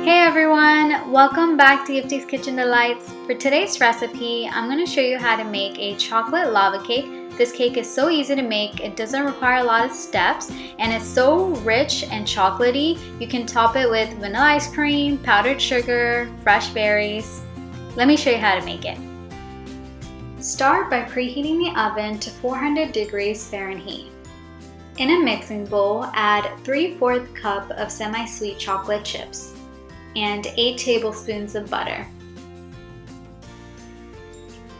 Hey everyone, welcome back to Gifty's Kitchen Delights. For today's recipe, I'm going to show you how to make a chocolate lava cake. This cake is so easy to make, it doesn't require a lot of steps, and it's so rich and chocolatey. You can top it with vanilla ice cream, powdered sugar, fresh berries. Let me show you how to make it. Start by preheating the oven to 400 degrees Fahrenheit. In a mixing bowl, add 3/4 cup of semi-sweet chocolate chips and 8 tablespoons of butter.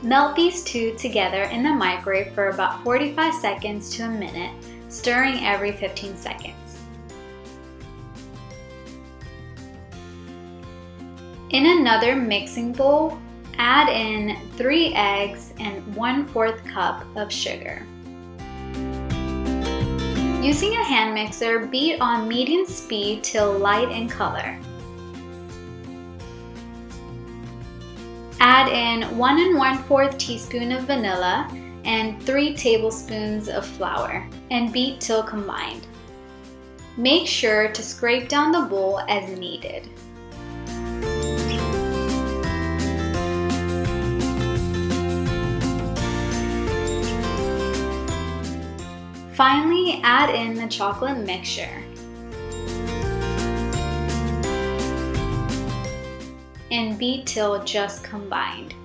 Melt these two together in the microwave for about 45 seconds to a minute, stirring every 15 seconds. In another mixing bowl, add in 3 eggs and 1/4 cup of sugar. Using a hand mixer, beat on medium speed till light in color. Add in 1 1/4 teaspoon of vanilla and 3 tablespoons of flour and beat till combined. Make sure to scrape down the bowl as needed. Finally, add in the chocolate mixture and beat till just combined.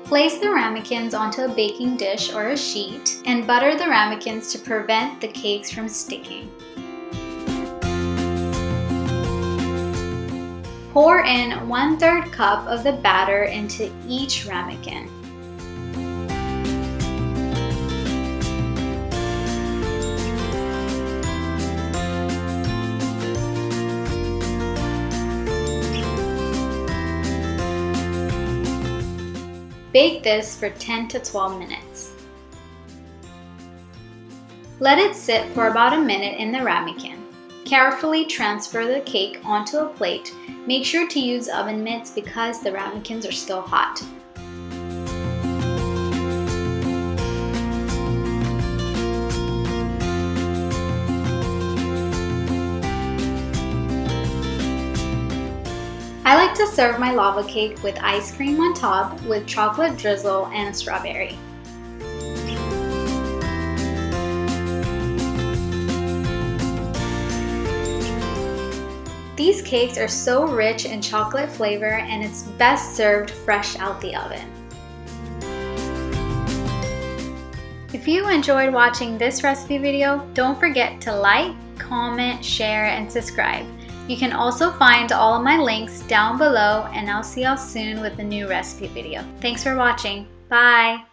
Place the ramekins onto a baking dish or a sheet and butter the ramekins to prevent the cakes from sticking. Pour in 1/3 cup of the batter into each ramekin. Bake this for 10 to 12 minutes. Let it sit for about a minute in the ramekin. Carefully transfer the cake onto a plate. Make sure to use oven mitts because the ramekins are still hot. I like to serve my lava cake with ice cream on top with chocolate drizzle and a strawberry. These cakes are so rich in chocolate flavor and it's best served fresh out the oven. If you enjoyed watching this recipe video, don't forget to like, comment, share, and subscribe. You can also find all of my links down below, and I'll see y'all soon with a new recipe video. Thanks for watching. Bye!